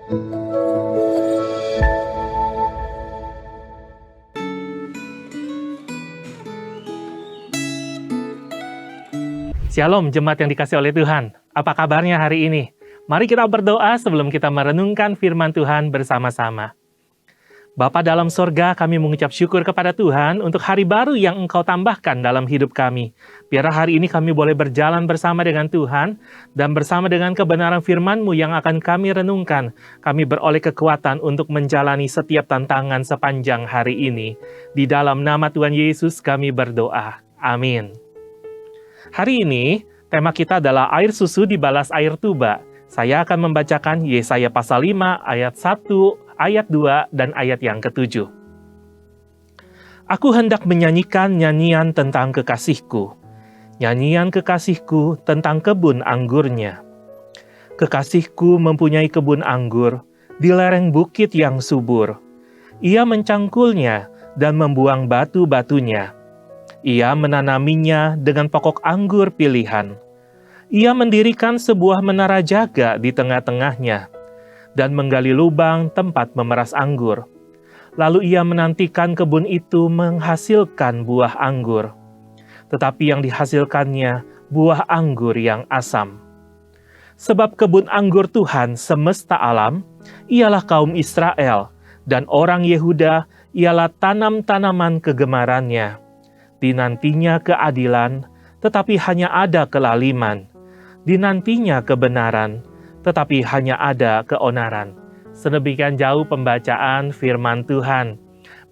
Shalom jemaat yang dikasih oleh Tuhan. Apa kabarnya hari ini? Mari kita berdoa sebelum kita merenungkan firman Tuhan bersama-sama. Bapa dalam sorga, kami mengucap syukur kepada Tuhan untuk hari baru yang Engkau tambahkan dalam hidup kami. Biar hari ini kami boleh berjalan bersama dengan Tuhan dan bersama dengan kebenaran firman-Mu yang akan kami renungkan. Kami beroleh kekuatan untuk menjalani setiap tantangan sepanjang hari ini. Di dalam nama Tuhan Yesus kami berdoa. Amin. Hari ini, tema kita adalah air susu dibalas air tuba. Saya akan membacakan Yesaya pasal 5, ayat 1, ayat 2, dan ayat yang ke-7. Aku hendak menyanyikan nyanyian tentang kekasihku. Nyanyian kekasihku tentang kebun anggurnya. Kekasihku mempunyai kebun anggur di lereng bukit yang subur. Ia mencangkulnya dan membuang batu-batunya. Ia menanaminya dengan pokok anggur pilihan. Ia mendirikan sebuah menara jaga di tengah-tengahnya dan menggali lubang tempat memeras anggur. Lalu ia menantikan kebun itu menghasilkan buah anggur. Tetapi yang dihasilkannya buah anggur yang asam. Sebab kebun anggur Tuhan semesta alam ialah kaum Israel, dan orang Yehuda ialah tanam-tanaman kegemarannya. Dinantinya keadilan, tetapi hanya ada kelaliman. Dinantinya kebenaran, tetapi hanya ada keonaran. Sedemikian jauh pembacaan firman Tuhan.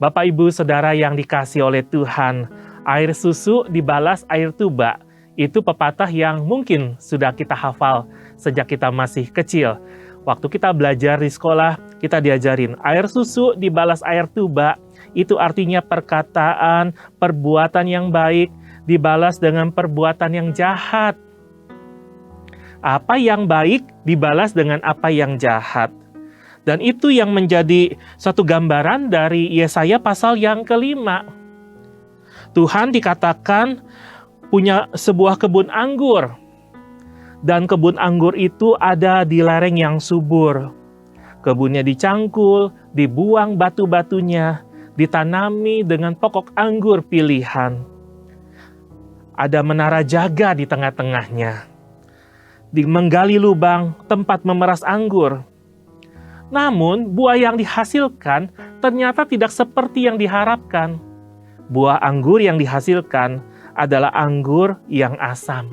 Bapak, Ibu, Saudara yang dikasih oleh Tuhan, air susu dibalas air tuba. Itu pepatah yang mungkin sudah kita hafal sejak kita masih kecil. Waktu kita belajar di sekolah, kita diajarin air susu dibalas air tuba. Itu artinya perkataan, perbuatan yang baik dibalas dengan perbuatan yang jahat. Apa yang baik dibalas dengan apa yang jahat. Dan itu yang menjadi satu gambaran dari Yesaya pasal yang ke-5. Tuhan dikatakan punya sebuah kebun anggur. Dan kebun anggur itu ada di lereng yang subur. Kebunnya dicangkul, dibuang batu-batunya, ditanami dengan pokok anggur pilihan. Ada menara jaga di tengah-tengahnya. Menggali lubang tempat memeras anggur. Namun, buah yang dihasilkan ternyata tidak seperti yang diharapkan. Buah anggur yang dihasilkan adalah anggur yang asam.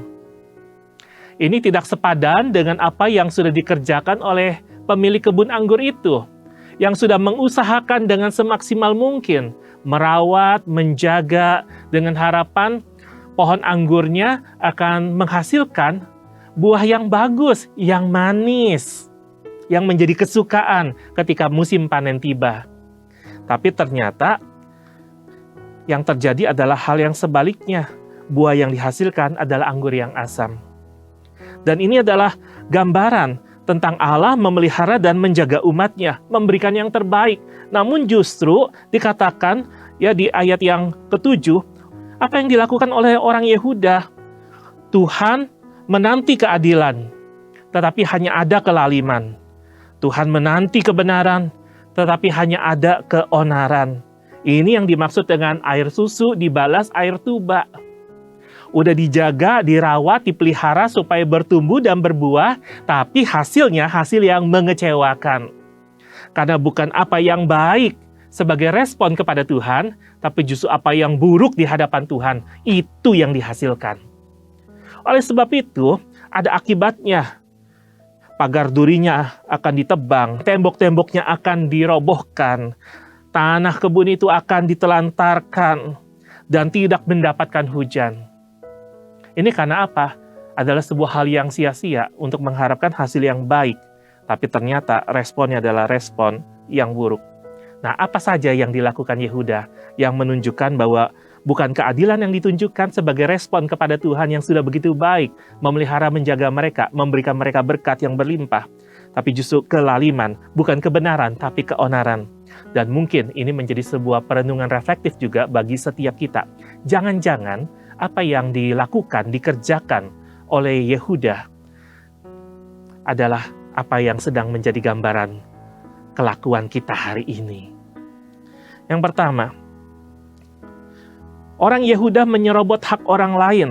Ini tidak sepadan dengan apa yang sudah dikerjakan oleh pemilik kebun anggur itu, yang sudah mengusahakan dengan semaksimal mungkin, merawat, menjaga, dengan harapan pohon anggurnya akan menghasilkan buah yang bagus, yang manis, yang menjadi kesukaan ketika musim panen tiba. Tapi ternyata yang terjadi adalah hal yang sebaliknya. Buah yang dihasilkan adalah anggur yang asam. Dan ini adalah gambaran tentang Allah memelihara dan menjaga umatnya, memberikan yang terbaik. Namun justru dikatakan ya di ayat yang ke-7, apa yang dilakukan oleh orang Yehuda? Tuhan menanti keadilan, tetapi hanya ada kelaliman. Tuhan menanti kebenaran, tetapi hanya ada keonaran. Ini yang dimaksud dengan air susu dibalas air tuba. Udah dijaga, dirawat, dipelihara supaya bertumbuh dan berbuah, tapi hasilnya hasil yang mengecewakan. Karena bukan apa yang baik sebagai respon kepada Tuhan, tapi justru apa yang buruk di hadapan Tuhan, itu yang dihasilkan. Oleh sebab itu, ada akibatnya. Pagar durinya akan ditebang, tembok-temboknya akan dirobohkan, tanah kebun itu akan ditelantarkan, dan tidak mendapatkan hujan. Ini karena apa? Adalah sebuah hal yang sia-sia untuk mengharapkan hasil yang baik. Tapi ternyata responnya adalah respon yang buruk. Nah, apa saja yang dilakukan Yehuda yang menunjukkan bahwa bukan keadilan yang ditunjukkan sebagai respon kepada Tuhan yang sudah begitu baik, memelihara, menjaga mereka, memberikan mereka berkat yang berlimpah. Tapi justru kelaliman, bukan kebenaran, tapi keonaran. Dan mungkin ini menjadi sebuah perenungan reflektif juga bagi setiap kita. Jangan-jangan apa yang dilakukan, dikerjakan oleh Yehuda adalah apa yang sedang menjadi gambaran kelakuan kita hari ini. Yang pertama, orang Yehuda menyerobot hak orang lain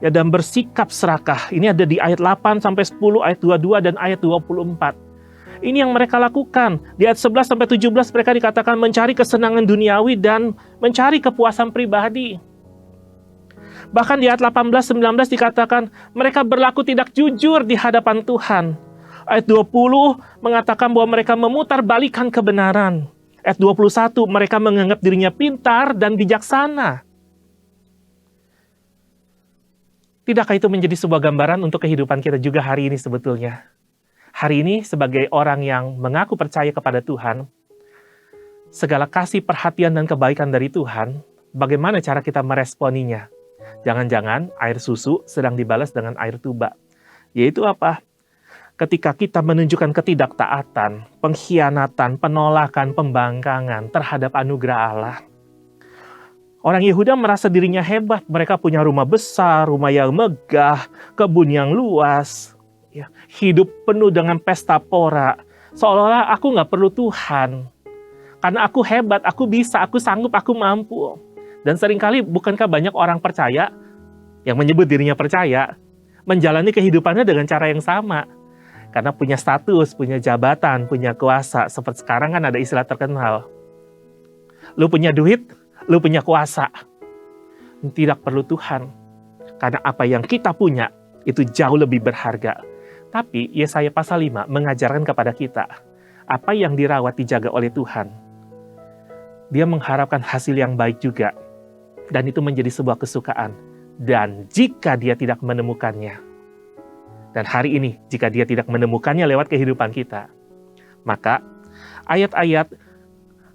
ya, dan bersikap serakah. Ini ada di ayat 8 sampai 10, ayat 22 dan ayat 24. Ini yang mereka lakukan. Di ayat 11 sampai 17 mereka dikatakan mencari kesenangan duniawi dan mencari kepuasan pribadi. Bahkan di ayat 18-19 dikatakan mereka berlaku tidak jujur di hadapan Tuhan. Ayat 20 mengatakan bahwa mereka memutarbalikkan kebenaran. Ayat 21 mereka menganggap dirinya pintar dan bijaksana. Tidakkah itu menjadi sebuah gambaran untuk kehidupan kita juga hari ini sebetulnya? Hari ini sebagai orang yang mengaku percaya kepada Tuhan, segala kasih, perhatian, dan kebaikan dari Tuhan, bagaimana cara kita meresponinya? Jangan-jangan air susu sedang dibalas dengan air tuba. Yaitu apa? Ketika kita menunjukkan ketidaktaatan, pengkhianatan, penolakan, pembangkangan terhadap anugerah Allah. Orang Yehuda merasa dirinya hebat. Mereka punya rumah besar, rumah yang megah, kebun yang luas, ya, hidup penuh dengan pesta pora. Seolah-olah aku nggak perlu Tuhan. Karena aku hebat, aku bisa, aku sanggup, aku mampu. Dan seringkali bukankah banyak orang percaya, yang menyebut dirinya percaya, menjalani kehidupannya dengan cara yang sama. Karena punya status, punya jabatan, punya kuasa. Seperti sekarang kan ada istilah terkenal. Lu punya duit, lu punya kuasa. Tidak perlu Tuhan. Karena apa yang kita punya, itu jauh lebih berharga. Tapi Yesaya pasal 5 mengajarkan kepada kita, apa yang dirawat dijaga oleh Tuhan. Dia mengharapkan hasil yang baik juga. Dan itu menjadi sebuah kesukaan. Dan jika dia tidak menemukannya, dan hari ini, jika dia tidak menemukannya lewat kehidupan kita, maka ayat-ayat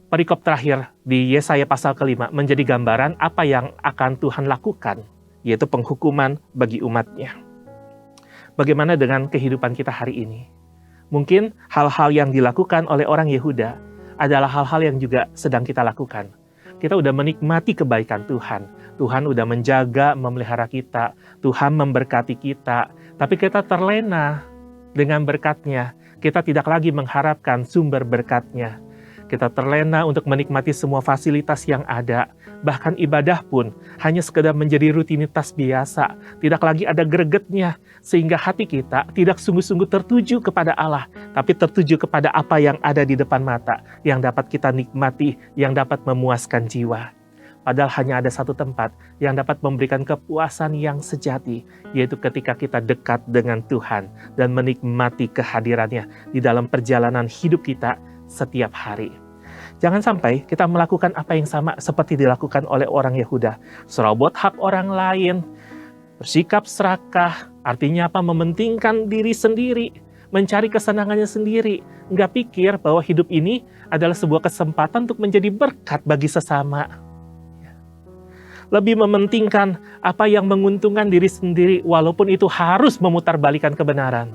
perikop terakhir di Yesaya pasal ke-5 menjadi gambaran apa yang akan Tuhan lakukan, yaitu penghukuman bagi umatnya. Bagaimana dengan kehidupan kita hari ini? Mungkin hal-hal yang dilakukan oleh orang Yehuda adalah hal-hal yang juga sedang kita lakukan. Kita udah menikmati kebaikan Tuhan. Tuhan udah menjaga, memelihara kita. Tuhan memberkati kita. Tapi kita terlena dengan berkat-Nya. Kita tidak lagi mengharapkan sumber berkat-Nya. Kita terlena untuk menikmati semua fasilitas yang ada. Bahkan ibadah pun hanya sekedar menjadi rutinitas biasa. Tidak lagi ada gregetnya. Sehingga hati kita tidak sungguh-sungguh tertuju kepada Allah. Tapi tertuju kepada apa yang ada di depan mata. Yang dapat kita nikmati, yang dapat memuaskan jiwa. Padahal hanya ada satu tempat yang dapat memberikan kepuasan yang sejati, yaitu ketika kita dekat dengan Tuhan dan menikmati kehadirannya di dalam perjalanan hidup kita setiap hari. Jangan sampai kita melakukan apa yang sama seperti dilakukan oleh orang Yehuda. Serobot hak orang lain, bersikap serakah, artinya apa? Mementingkan diri sendiri, mencari kesenangannya sendiri. Nggak pikir bahwa hidup ini adalah sebuah kesempatan untuk menjadi berkat bagi sesama. Lebih mementingkan apa yang menguntungkan diri sendiri, walaupun itu harus memutarbalikkan kebenaran.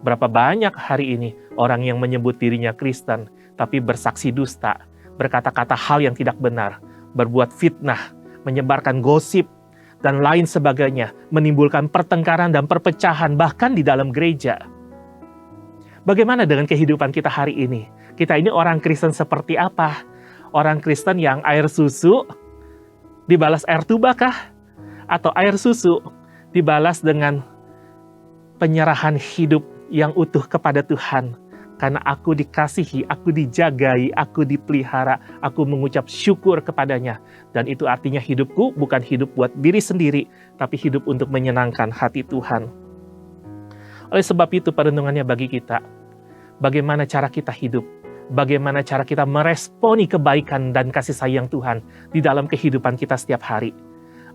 Berapa banyak hari ini orang yang menyebut dirinya Kristen, tapi bersaksi dusta, berkata-kata hal yang tidak benar, berbuat fitnah, menyebarkan gosip, dan lain sebagainya, menimbulkan pertengkaran dan perpecahan bahkan di dalam gereja. Bagaimana dengan kehidupan kita hari ini? Kita ini orang Kristen seperti apa? Orang Kristen yang air susu dibalas air tuba kah? Atau air susu dibalas dengan penyerahan hidup yang utuh kepada Tuhan? Karena aku dikasihi, aku dijagai, aku dipelihara, aku mengucap syukur kepadanya. Dan itu artinya hidupku bukan hidup buat diri sendiri, tapi hidup untuk menyenangkan hati Tuhan. Oleh sebab itu perenungannya bagi kita, bagaimana cara kita hidup? Bagaimana cara kita meresponi kebaikan dan kasih sayang Tuhan di dalam kehidupan kita setiap hari?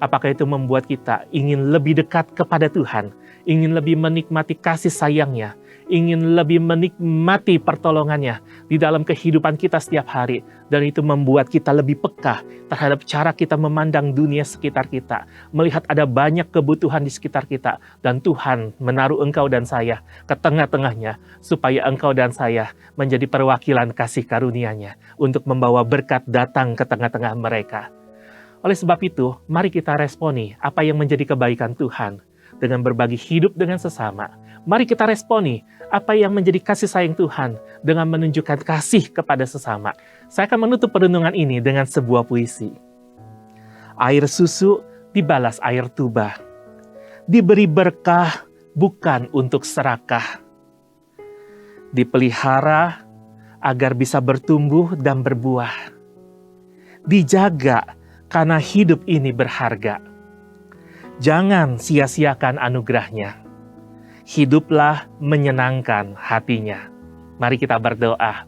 Apakah itu membuat kita ingin lebih dekat kepada Tuhan, ingin lebih menikmati kasih sayang-Nya, ingin lebih menikmati pertolongan-Nya di dalam kehidupan kita setiap hari, dan itu membuat kita lebih peka terhadap cara kita memandang dunia sekitar kita, melihat ada banyak kebutuhan di sekitar kita, dan Tuhan menaruh engkau dan saya ke tengah-tengahnya, supaya engkau dan saya menjadi perwakilan kasih karunia-Nya untuk membawa berkat datang ke tengah-tengah mereka. Oleh sebab itu, mari kita responi apa yang menjadi kebaikan Tuhan dengan berbagi hidup dengan sesama. Mari kita responi apa yang menjadi kasih sayang Tuhan dengan menunjukkan kasih kepada sesama. Saya akan menutup perenungan ini dengan sebuah puisi. Air susu dibalas air tuba. Diberi berkah bukan untuk serakah. Dipelihara agar bisa bertumbuh dan berbuah. Dijaga karena hidup ini berharga. Jangan sia-siakan anugerahnya. Hiduplah menyenangkan hatinya. Mari kita berdoa.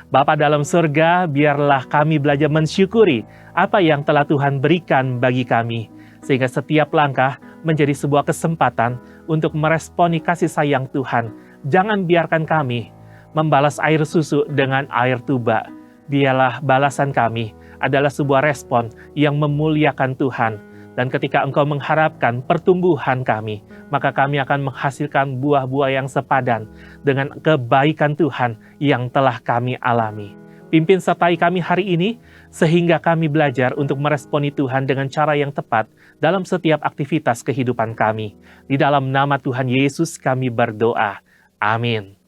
Bapa dalam surga, biarlah kami belajar mensyukuri apa yang telah Tuhan berikan bagi kami, sehingga setiap langkah menjadi sebuah kesempatan untuk meresponi kasih sayang Tuhan. Jangan biarkan kami membalas air susu dengan air tuba. Biarlah balasan kami adalah sebuah respon yang memuliakan Tuhan. Dan ketika Engkau mengharapkan pertumbuhan kami, maka kami akan menghasilkan buah-buah yang sepadan dengan kebaikan Tuhan yang telah kami alami. Pimpin sertai kami hari ini, sehingga kami belajar untuk meresponi Tuhan dengan cara yang tepat dalam setiap aktivitas kehidupan kami. Di dalam nama Tuhan Yesus kami berdoa. Amin.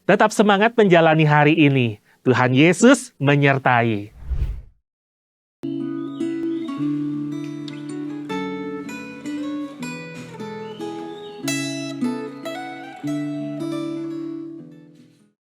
Tetap semangat menjalani hari ini. Tuhan Yesus menyertai.